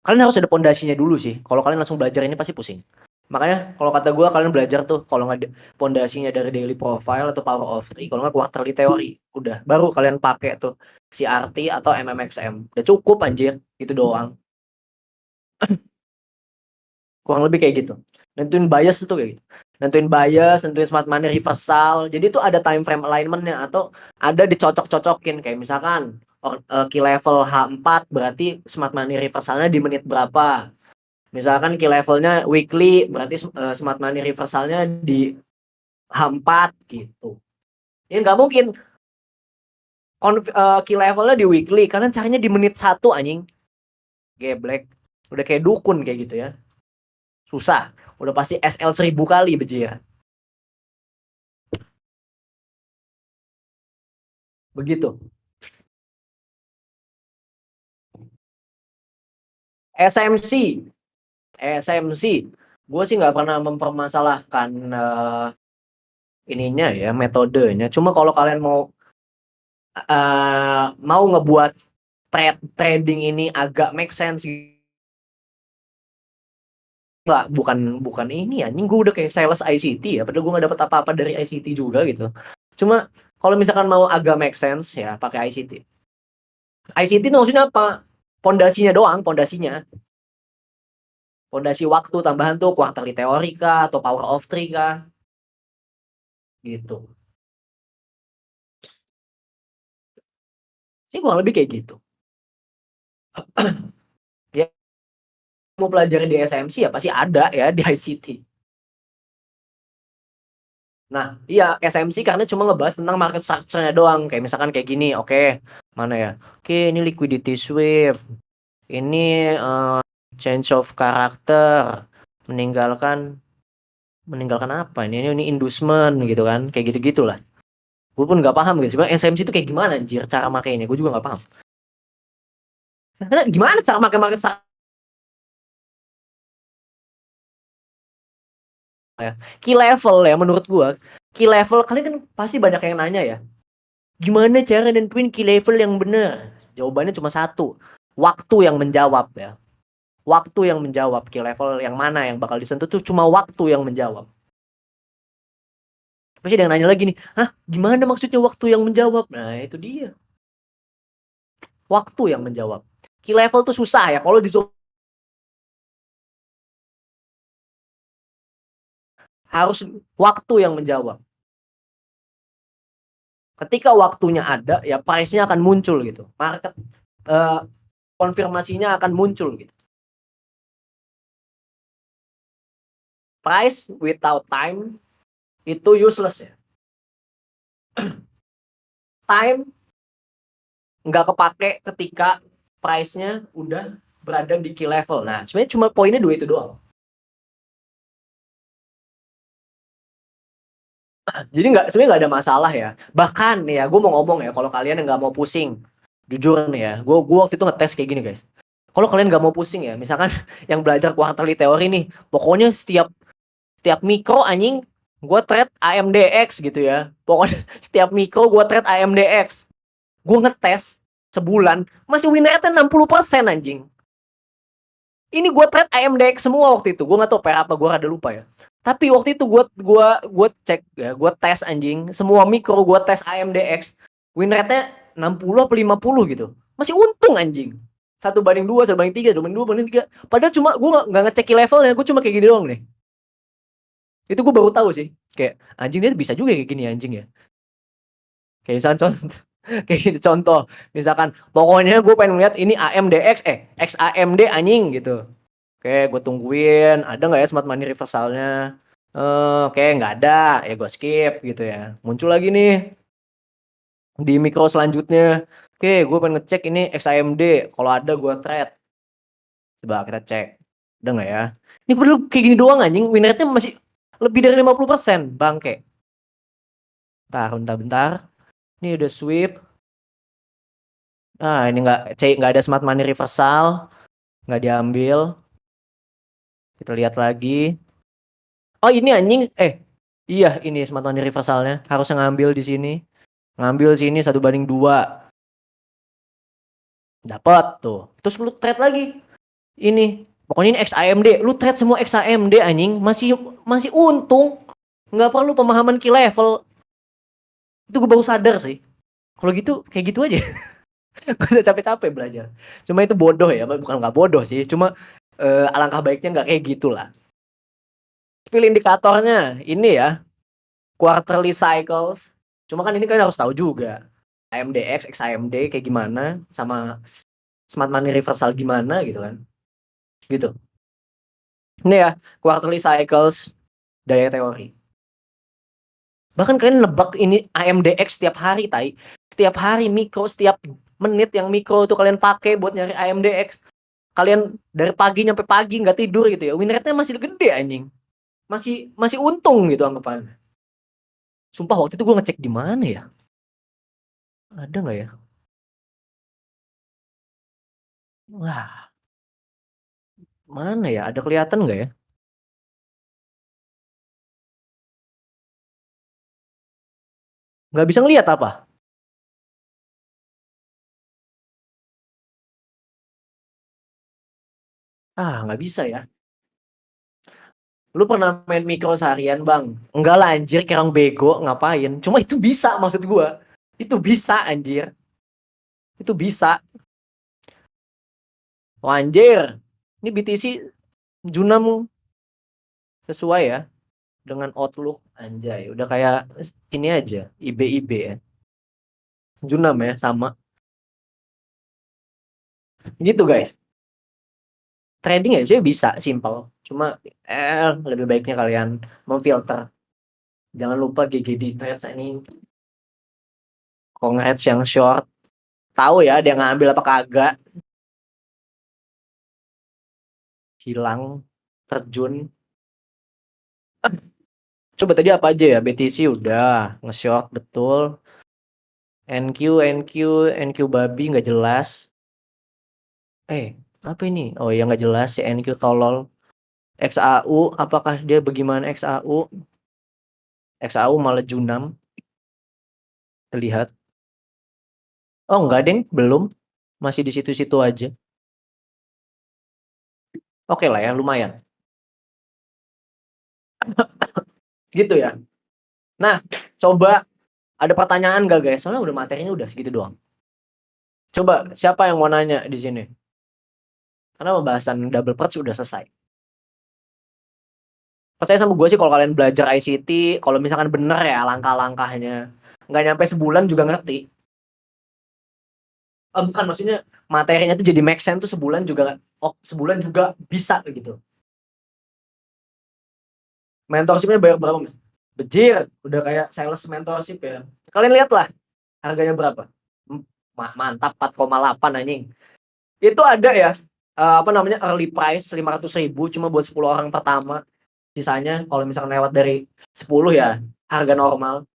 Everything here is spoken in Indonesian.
Kalian harus ada pondasinya dulu sih. Kalau kalian langsung belajar ini pasti pusing. Makanya kalau kata gue kalian belajar tuh kalau nggak pondasinya dari daily profile atau power of three, kalau nggak quarterly teori, udah baru kalian pakai tuh CRT atau MMXM. Udah cukup anjir, gitu doang. Kurang lebih kayak gitu. Nentuin bias itu kayak gitu. Nentuin bias, nentuin smart money reversal. Jadi itu ada time frame alignment-nya atau ada dicocok-cocokin kayak misalkan key level H4 berarti smart money reversalnya di menit berapa. Misalkan key levelnya weekly berarti smart money reversalnya di H4 gitu. Ya nggak mungkin key levelnya di weekly karena caranya di menit 1 anjing. Geblek. Udah kayak dukun kayak gitu ya. Susah. Udah pasti SL 1000 kali bejir. Begitu. SMC. SMC. Gue sih nggak pernah mempermasalahkan ininya ya, metodenya. Cuma kalau kalian mau ngebuat trading ini agak make sense, nggak, bukan ini anjing, gue udah kayak sales ICT ya, padahal gue nggak dapat apa-apa dari ICT juga gitu. Cuma kalau misalkan mau agak make sense ya pakai ICT. ICT itu maksudnya apa? Pondasinya doang, pondasi waktu tambahan tuh quarterly teori kah atau power of three kah gitu. Ini kurang lebih kayak gitu. Ya mau pelajari di SMC ya pasti ada ya di ICT. Nah, iya SMC karena cuma ngebahas tentang market structure-nya doang. Kayak misalkan kayak gini, oke, mana ya? Oke, ini liquidity sweep. Ini change of character. Meninggalkan meninggalkan apa? Ini inducement gitu kan. Kayak gitu-gitulah. Gue pun nggak paham gitu. Sebenarnya SMC itu kayak gimana anjir cara makainya? Gue juga nggak paham. Karena gimana cara makai market structure ya? Key level ya menurut gue. Key level kalian kan pasti banyak yang nanya ya. Gimana cara nentuin key level yang benar? Jawabannya cuma satu. Waktu yang menjawab ya. Waktu yang menjawab key level yang mana yang bakal disentuh tuh cuma waktu yang menjawab. Pasti ada yang nanya lagi nih, hah gimana maksudnya waktu yang menjawab? Nah itu dia. Waktu yang menjawab. Key level tuh susah ya. Kalau disuruh harus waktu yang menjawab. Ketika waktunya ada ya price-nya akan muncul gitu. Market konfirmasinya akan muncul gitu. Price without time itu useless ya. Time nggak kepake ketika price-nya udah berada di key level. Nah, sebenarnya cuma poinnya dua itu doang. Jadi sebenarnya nggak ada masalah ya. Bahkan nih ya, gue mau ngomong ya, kalau kalian nggak mau pusing, jujur nih ya, gue waktu itu ngetes kayak gini guys. Kalau kalian nggak mau pusing ya, misalkan yang belajar quarterly teori nih, pokoknya setiap setiap mikro anjing, gue trade AMDX gitu ya. Pokoknya setiap mikro gue trade AMDX. Gue ngetes sebulan, masih win rate 60% anjing. Ini gue trade AMDX semua waktu itu. Gue nggak tahu pair apa, gue rada lupa ya. Tapi waktu itu gue cek ya, gue tes anjing, semua mikro gue tes AMDX, win rate-nya 60 apa 50 gitu. Masih untung anjing. 1/2, 1/3, 1/2, 1/3. Padahal cuma gue nggak ngecek levelnya, gue cuma kayak gini doang nih. Itu gue baru tahu sih. Kayak anjing dia bisa juga kayak gini anjing ya. Kayak misalkan contoh, kayak gini, contoh misalkan pokoknya gue pengen lihat ini AMDX XAMD anjing gitu. Oke, gue tungguin ada nggak ya smart money reversalnya. Oke, nggak ada, ya gue skip gitu ya. Muncul lagi nih di mikro selanjutnya. Oke, gue pengen ngecek ini XAMD. Kalau ada gue trade. Coba kita cek. Ada nggak ya? Ini perlu kayak gini doang anjing. Win rate-nya masih lebih dari 50%. Bangke. Bentar. Ini udah sweep. Nah, ini nggak ada smart money reversal. Nggak diambil. Kita lihat lagi. Oh ini anjing. Iya ini smart money reversalnya. Harusnya ngambil di sini. Ngambil sini 1/2. Dapat tuh. Terus lu trade lagi. Ini, pokoknya ini XAMD, lu trade semua XAMD anjing, masih untung. Nggak perlu pemahaman key level. Itu gue baru sadar sih. Kalau gitu kayak gitu aja. Gak usah capek-capek belajar. Cuma itu bodoh ya, bukan nggak bodoh sih. Cuma alangkah baiknya nggak kayak gitulah. Pilih indikatornya ini ya, quarterly cycles. Cuma kan ini kan harus tahu juga AMDX, XAMD kayak gimana, sama smart money reversal gimana gitu kan. Gitu. Ini ya, quarterly cycles daya teori. Bahkan kalian nebak ini AMDX setiap hari, tai. Setiap hari mikro, setiap menit yang mikro itu kalian pakai buat nyari AMDX. Kalian dari pagi nyampe pagi nggak tidur gitu ya. Win rate-nya masih gede anjing. Masih untung gitu anggapan. Sumpah waktu itu gue ngecek di mana ya? Ada nggak ya? Wah, mana ya? Ada kelihatan nggak ya? Nggak bisa ngelihat apa? Ah, nggak bisa ya. Lu pernah main mikro seharian, Bang? Enggak lah anjir, kayak orang bego, ngapain? Cuma itu bisa maksud gua. Itu bisa anjir. Itu bisa. Oh, anjir. Ini BTC Junam sesuai ya dengan Outlook anjay. Udah kayak ini aja, IB ya. Junam ya sama. Gitu guys. Trading ya sebenarnya bisa simple. Cuma lebih baiknya kalian memfilter. Jangan lupa GGD Trades ini congrats yang short. Tahu ya dia ngambil apa kagak. Hilang, terjun. Coba tadi apa aja ya? BTC udah nge-short betul. NQ babi nggak jelas. Apa ini? Oh ya nggak jelas si NQ tolol. XAU, apakah dia bagaimana XAU? XAU malah Junam terlihat. Oh enggak deng, belum. Masih di situ-situ aja. Oke lah ya, lumayan. Gitu ya. Nah, coba ada pertanyaan gak guys? Soalnya udah materinya udah segitu doang. Coba siapa yang mau nanya di sini? Karena pembahasan double purge udah selesai. Percaya sama gue sih kalau kalian belajar ICT, kalau misalkan bener ya langkah-langkahnya, nggak nyampe sebulan juga ngerti. Oh, bukan maksudnya materinya tuh jadi make sense tuh sebulan juga bisa gitu. Mentorshipnya bayar berapa mas? Bejir, udah kayak sales mentorship ya. Kalian lihat lah harganya berapa? Mantap 4,8 anjing. Itu ada ya apa namanya early price 500.000 cuma buat 10 orang pertama. Sisanya kalau misalkan lewat dari 10 ya harga normal.